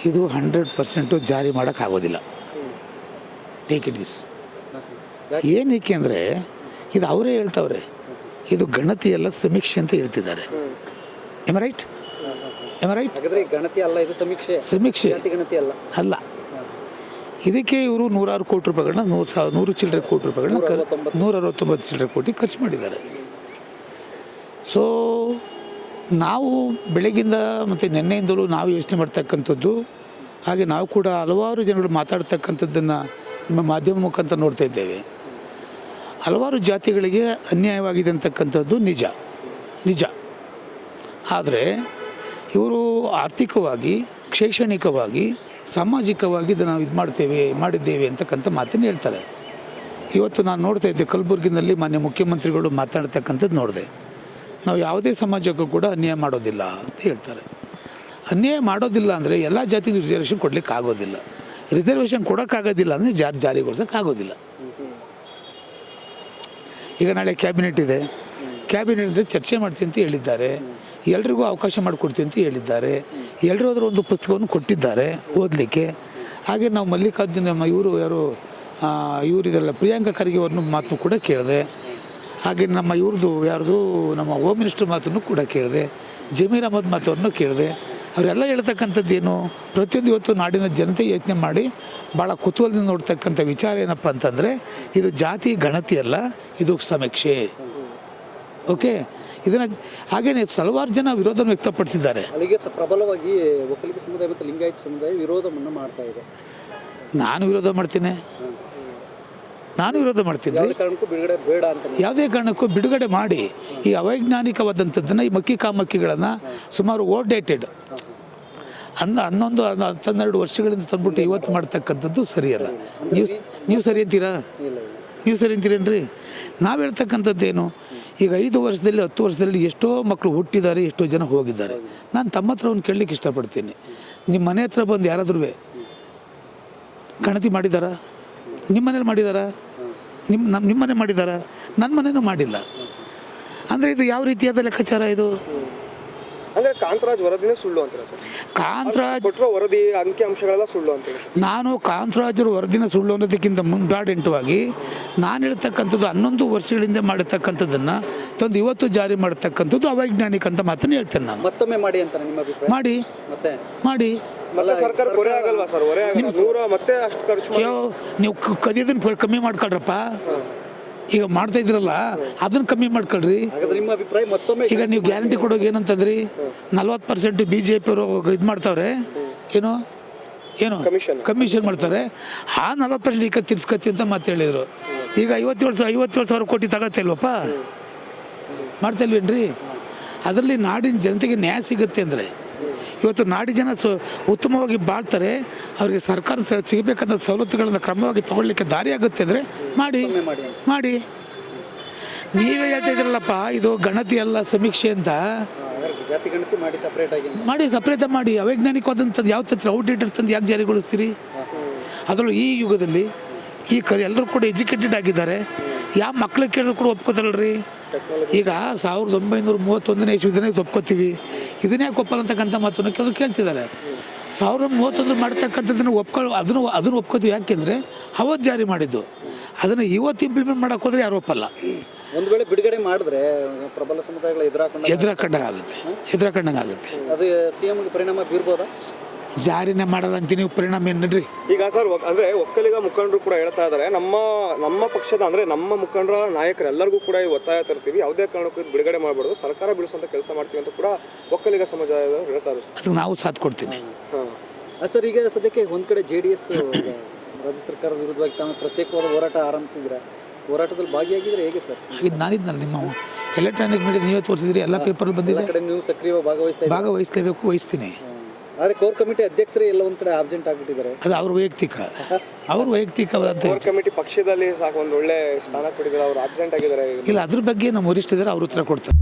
ಇದು 100% ಜಾರಿ ಮಾಡೋಕ್ಕಾಗೋದಿಲ್ಲ. Take it this. ಏನಕ್ಕೆ ಅಂದರೆ ಇದು ಅವರೇ ಹೇಳ್ತವ್ರೆ, ಇದು ಗಣತಿ ಎಲ್ಲ ಸಮೀಕ್ಷೆ ಅಂತ ಹೇಳ್ತಿದ್ದಾರೆ. M right? ಗಣತಿ ಅಲ್ಲ, ಇದು ಸಮೀಕ್ಷೆ ಗಣತಿ ಅಲ್ಲ. ಅಲ್ಲ, ಇದಕ್ಕೆ ಇವರು 100 ಕೋಟಿ ರೂಪಾಯಿಗಳನ್ನ 100 ಚಿಲ್ಲರೆ ಕೋಟಿ ರೂಪಾಯಿಗಳನ್ನ 169 ಚಿಲ್ಲರೆ ಕೋಟಿ ಖರ್ಚು ಮಾಡಿದ್ದಾರೆ. ಸೊ ನಾವು ಬೆಳಗಿಂದ ಮತ್ತು ನಿನ್ನೆಯಿಂದಲೂ ನಾವು ಯೋಚನೆ ಮಾಡ್ತಕ್ಕಂಥದ್ದು, ಹಾಗೆ ನಾವು ಕೂಡ ಹಲವಾರು ಜನಗಳು ಮಾತಾಡ್ತಕ್ಕಂಥದ್ದನ್ನು ನಿಮ್ಮ ಮಾಧ್ಯಮ ಮುಖಾಂತರ ನೋಡ್ತಾ ಇದ್ದೇವೆ. ಹಲವಾರು ಜಾತಿಗಳಿಗೆ ಅನ್ಯಾಯವಾಗಿದೆ ಅಂತಕ್ಕಂಥದ್ದು ನಿಜ. ಆದರೆ ಇವರು ಆರ್ಥಿಕವಾಗಿ, ಶೈಕ್ಷಣಿಕವಾಗಿ, ಸಾಮಾಜಿಕವಾಗಿ ಇದನ್ನು ನಾವು ಮಾಡಿದ್ದೇವೆ ಅಂತಕ್ಕಂಥ ಮಾತನ್ನು ಹೇಳ್ತಾರೆ. ಇವತ್ತು ನಾನು ನೋಡ್ತಾ ಇದ್ದೆ, ಕಲಬುರಗಿನಲ್ಲಿ ಮಾನ್ಯ ಮುಖ್ಯಮಂತ್ರಿಗಳು ಮಾತಾಡ್ತಕ್ಕಂಥದ್ದು ನೋಡಿದೆ. ನಾವು ಯಾವುದೇ ಸಮಾಜಕ್ಕೂ ಕೂಡ ಅನ್ಯಾಯ ಮಾಡೋದಿಲ್ಲ ಅಂತ ಹೇಳ್ತಾರೆ. ಅನ್ಯಾಯ ಮಾಡೋದಿಲ್ಲ ಅಂದರೆ ಎಲ್ಲ ಜಾತಿಗೆ ರಿಸರ್ವೇಷನ್ ಕೊಡಲಿಕ್ಕೆ ಆಗೋದಿಲ್ಲ. ರಿಸರ್ವೇಷನ್ ಕೊಡೋಕ್ಕಾಗೋದಿಲ್ಲ ಅಂದರೆ ಜಾರಿಗೊಳಿಸೋಕ್ಕಾಗೋದಿಲ್ಲ. ಈಗ ನಾಳೆ ಕ್ಯಾಬಿನೆಟ್ ಇದೆ, ಕ್ಯಾಬಿನೆಟ್ ಚರ್ಚೆ ಮಾಡ್ತೀನಿ ಅಂತ ಹೇಳಿದ್ದಾರೆ. ಎಲ್ರಿಗೂ ಅವಕಾಶ ಮಾಡಿಕೊಡ್ತೀನಿ ಅಂತ ಹೇಳಿದ್ದಾರೆ. ಎಲ್ಲರೂ ಅದರ ಒಂದು ಪುಸ್ತಕವನ್ನು ಕೊಟ್ಟಿದ್ದಾರೆ ಓದಲಿಕ್ಕೆ. ಹಾಗೆ ನಾವು ಮಲ್ಲಿಕಾರ್ಜುನ ಇವರಿದೆಲ್ಲ ಪ್ರಿಯಾಂಕಾ ಖರ್ಗೆ ಅವ್ರನ್ನ ಮಾತು ಕೂಡ ಕೇಳಿದೆ. ಹಾಗೆ ನಮ್ಮ ನಮ್ಮ ಹೋಮ್ ಮಿನಿಸ್ಟರ್ ಮಾತನ್ನು ಕೂಡ ಕೇಳಿದೆ. ಜಮೀರ್ ಅಹಮದ್ ಮಾತನ್ನು ಕೇಳಿದೆ. ಅವರೆಲ್ಲ ಹೇಳ್ತಕ್ಕಂಥದ್ದೇನು, ಪ್ರತಿಯೊಂದು ಇವತ್ತು ನಾಡಿನ ಜನತೆ ಯೋಚನೆ ಮಾಡಿ ಭಾಳ ಕುತೂಹಲದಿಂದ ನೋಡ್ತಕ್ಕಂಥ ವಿಚಾರ ಏನಪ್ಪ ಅಂತಂದರೆ, ಇದು ಜಾತಿ ಗಣತಿ ಅಲ್ಲ, ಇದು ಸಮೀಕ್ಷೆ. ಓಕೆ, ಇದನ್ನು ಹಾಗೇನೆ ಹಲವಾರು ಜನ ವಿರೋಧವನ್ನು ವ್ಯಕ್ತಪಡಿಸಿದ್ದಾರೆ. ಅಲ್ಲಿಗೆ ಪ್ರಬಲವಾಗಿ ಒಕ್ಕಲಿಗ ಸಮುದಾಯ ಮತ್ತು ಲಿಂಗಾಯತ ಸಮುದಾಯ ವಿರೋಧವನ್ನು ಮಾಡ್ತಾ ಇದೆ. ನಾನು ವಿರೋಧ ಮಾಡ್ತೀನಿ. ಯಾವುದೇ ಕಾರಣಕ್ಕೂ ಬಿಡುಗಡೆ ಮಾಡಿ ಈ ಅವೈಜ್ಞಾನಿಕವಾದಂಥದ್ದನ್ನು, ಈ ಮಕ್ಕಿ ಕಾಮಕ್ಕಿಗಳನ್ನು ಸುಮಾರು ಔಟ್ಡೇಟೆಡ್ 11-12 ವರ್ಷಗಳಿಂದ ತಂದ್ಬಿಟ್ಟು ಇವತ್ತು ಮಾಡ್ತಕ್ಕಂಥದ್ದು ಸರಿಯಲ್ಲ. ನೀವು ಸರಿ ಅಂತೀರೇನ್ರಿ? ನಾವು ಹೇಳ್ತಕ್ಕಂಥದ್ದೇನು, ಈಗ 5 ವರ್ಷದಲ್ಲಿ 10 ವರ್ಷದಲ್ಲಿ ಎಷ್ಟೋ ಮಕ್ಕಳು ಹುಟ್ಟಿದ್ದಾರೆ, ಎಷ್ಟೋ ಜನ ಹೋಗಿದ್ದಾರೆ. ನಾನು ತಮ್ಮ ಹತ್ರ ಒಂದು ಕೇಳಲಿಕ್ಕೆ ಇಷ್ಟಪಡ್ತೀನಿ, ನಿಮ್ಮ ಮನೆ ಹತ್ರ ಬಂದು ಯಾರಾದ್ರೂ ಗಣತಿ ಮಾಡಿದಾರಾ? ನಿಮ್ಮ ಮನೇಲಿ ಮಾಡಿದಾರಾ? ನಿಮ್ಮ ಮನೆ ಮಾಡಿದಾರಾ? ನನ್ನ ಮನೇನೂ ಮಾಡಿಲ್ಲ. ಅಂದರೆ ಇದು ಯಾವ ರೀತಿಯಾದ ಲೆಕ್ಕಾಚಾರ ಇದು? ಅಂದರೆ ಕಾಂತರಾಜ್ ವರದಿನೇ ಸುಳ್ಳು ಅಂತಾರೆ ಸರ್. ಕಾಂತರಾಜ್ ವರದಿ ಅಂಕಿಅಂಶಗಳೆಲ್ಲ ಸುಳ್ಳು ಅಂತ. ನಾನು ಕಾಂತರಾಜರ ವರದಿನ ಸುಳ್ಳು ಅನ್ನೋದಕ್ಕಿಂತ ಮುಂದಾಡೆಂಟವಾಗಿ ನಾನು ಹೇಳ್ತಕ್ಕಂಥದ್ದು 11 ವರ್ಷಗಳಿಂದ ಮಾಡಿರ್ತಕ್ಕಂಥದ್ದನ್ನು ತಂದು ಇವತ್ತು ಜಾರಿ ಮಾಡತಕ್ಕಂಥದ್ದು ಅವೈಜ್ಞಾನಿಕ ಅಂತ ಮಾತನ್ನು ಹೇಳ್ತೇನೆ ನಾನು. ಮತ್ತೊಮ್ಮೆ ಮಾಡಿ ಅಂತ ನಿಮ್ಮ ಅಭಿಪ್ರಾಯ? ಮಾಡಿ ಸರ್ಕಾರ ಹೊರೆ ಆಗಲ್ವಾ ಸರ್? ಹೊರೆ ಮತ್ತೆ ಅಷ್ಟು ಖರ್ಚು ನೀವು ಕದಿಯೋದನ್ನ ಕಮ್ಮಿ ಮಾಡ್ಕೊಳ್ರಪ್ಪ. ಈಗ ಮಾಡ್ತಾ ಇದ್ರಲ್ಲ ಅದನ್ನು ಕಮ್ಮಿ ಮಾಡ್ಕೊಳ್ರಿ. ಈಗ ನೀವು ಗ್ಯಾರಂಟಿ ಕೊಡೋಕೆ ಏನಂತಂದ್ರಿ, 40% BJP ಅವರು ಇದು ಮಾಡ್ತಾವ್ರೆ, ಏನು ಕಮಿಷನ್ ಮಾಡ್ತಾರೆ. ಆ 40% ಈಗ ತಿರ್ಸ್ಕತ್ತಿ ಅಂತ ಮಾತು ಹೇಳಿದರು. ಈಗ 57,000 ಕೋಟಿ ತಗತ್ತೆ ಇಲ್ವಪ್ಪ, ಮಾಡ್ತಾ ಇಲ್ವೇನ್ರಿ? ಅದರಲ್ಲಿ ನಾಡಿನ ಜನತೆಗೆ ನ್ಯಾಯ ಸಿಗುತ್ತೆ ಅಂದರೆ, ಇವತ್ತು ನಾಡಿ ಜನ ಉತ್ತಮವಾಗಿ ಬಾಳ್ತಾರೆ, ಅವರಿಗೆ ಸರ್ಕಾರ ಸಿಗಬೇಕಾದ ಸವಲತ್ತುಗಳನ್ನು ಕ್ರಮವಾಗಿ ತಗೊಳ್ಳಿಕ್ಕೆ ದಾರಿ ಆಗುತ್ತೆ ಅಂದರೆ ಮಾಡಿ. ನೀವೇ ಹೇಳ್ತಾ ಇದ್ರಲ್ಲಪ್ಪ, ಇದು ಗಣತಿ ಅಲ್ಲ ಸಮೀಕ್ಷೆ ಅಂತ. ಮಾಡಿ ಸಪ್ರೇಟ್ ಮಾಡಿ. ಅವೈಜ್ಞಾನಿಕವಾದಂಥದ್ದು ಯಾವ ತತ್ರ ಔಟ್ಡೇಟೆಡ್ ತಂದು ಯಾಕೆ ಜಾರಿಗೊಳಿಸ್ತೀರಿ? ಅದರಲ್ಲೂ ಈ ಯುಗದಲ್ಲಿ ಎಲ್ಲರೂ ಕೂಡ ಎಜುಕೇಟೆಡ್ ಆಗಿದ್ದಾರೆ. ಯಾವ ಮಕ್ಳಿಗೆ ಕೇಳಿದ್ರು ಕೂಡ ಒಪ್ಕೋತಾರಲ್ರಿ. ಈಗ 1931ನೇ ಇಸ್ವಿದನ್ನೇ ಒಪ್ಕೋತೀವಿ, ಇದನ್ನೇ ಒಪ್ಪಲ್ಲ ಅಂತಕ್ಕಂಥ ಮಾತನ್ನು ಕೆಲವರು ಕೇಳ್ತಿದ್ದಾರೆ. 1931 ಮಾಡ್ತಕ್ಕಂಥದ್ದನ್ನು ಅದನ್ನು ಒಪ್ಕೋತೀವಿ. ಯಾಕೆಂದರೆ ಅವತ್ತು ಜಾರಿ ಮಾಡಿದ್ದು, ಅದನ್ನು ಇವತ್ತು ಇಂಪ್ಲಿಮೆಂಟ್ ಮಾಡೋಕೆ ಹೋದರೆ ಯಾರು ಒಪ್ಪಲ್ಲ. ಒಂದು ವೇಳೆ ಬಿಡುಗಡೆ ಮಾಡಿದ್ರೆ ಪ್ರಬಲ ಸಮುದಾಯಗಳ ಎದುರಾಕೊಂಡಂಗಾಗುತ್ತೆ. ಅದು ಸಿಎಂಗೆ ಪರಿಣಾಮ ಬೀರ್ಬೋದಾ? ಜಾರಿನೇ ಮಾಡಲ್ಲ ಅಂತೀನಿ, ಪರಿಣಾಮ ಏನು ನಡ್ರಿ. ಈಗ ಸರ್, ಅಂದರೆ ಒಕ್ಕಲಿಗ ಮುಖಂಡರು ಕೂಡ ಹೇಳ್ತಾ ಇದ್ದಾರೆ, ನಮ್ಮ ಪಕ್ಷದ ಅಂದರೆ ನಮ್ಮ ಮುಖಂಡರ ನಾಯಕರು ಎಲ್ಲರಿಗೂ ಕೂಡ ಒತ್ತಾಯ ತರ್ತೀವಿ, ಯಾವುದೇ ಕಾರಣಕ್ಕೂ ಇದು ಬಿಡುಗಡೆ ಮಾಡಬಾರ್ದು, ಸರ್ಕಾರ ಬಿಡಿಸುವಂಥ ಕೆಲಸ ಮಾಡ್ತೀವಿ ಅಂತ ಕೂಡ ಒಕ್ಕಲಿಗ ಸಮಾಜದವರು ಹೇಳ್ತಾರೆ. ಅದಕ್ಕೆ ನಾವು ಸಾಥ್ ಕೊಡ್ತೀನಿ. ಸರ್, ಈಗ ಸದ್ಯಕ್ಕೆ ಒಂದು ಕಡೆ JDS ರಾಜ್ಯ ಸರ್ಕಾರದ ವಿರುದ್ಧವಾಗಿ ತಾವು ಪ್ರತ್ಯೇಕವಾದ ಹೋರಾಟ ಆರಂಭಿಸಿದ್ರೆ, ಹೋರಾಟದಲ್ಲಿ ಭಾಗಿಯಾಗಿದ್ರೆ ಹೇಗೆ ಸರ್? ಇದು ನಾನಿದ್ನಲ್ಲ, ನಿಮ್ಮ ಎಲೆಕ್ಟ್ರಾನಿಕ್ ಮೀಡಿಯಾ ನೀವೇ ತೋರಿಸಿದ್ರಿ, ಎಲ್ಲ ಪೇಪರಲ್ಲಿ ಬಂದಿದೆ. ನೀವು ಸಕ್ರಿಯವಾಗಿ ಭಾಗವಹಿಸಲೇಬೇಕು, ವಹಿಸ್ತೀನಿ. ಆದರೆ ಕೋರ್ ಕಮಿಟಿ ಅಧ್ಯಕ್ಷರೇ ಎಲ್ಲ ಒಂದು ಕಡೆ ಆಬ್ಸೆಂಟ್ ಆಗಿಬಿಟ್ಟಿದ್ದಾರೆ. ಅದು ಅವ್ರ ವೈಯಕ್ತಿಕ ಕೋರ್ ಕಮಿಟಿ ಪಕ್ಷದಲ್ಲಿ ಸಾಕು ಒಂದು ಒಳ್ಳೆ ಸ್ಥಾನ ಕೊಟ್ಟಿದ್ದಾರೆ, ಅವರು ಆಬ್ಸೆಂಟ್ ಆಗಿದ್ದಾರೆ. ಇಲ್ಲ, ಅದ್ರ ಬಗ್ಗೆ ನಮ್ಮ ವರಿಷ್ಠರಿದ್ದಾರೆ, ಅವ್ರ ಉತ್ತರ ಕೊಡ್ತಾರೆ.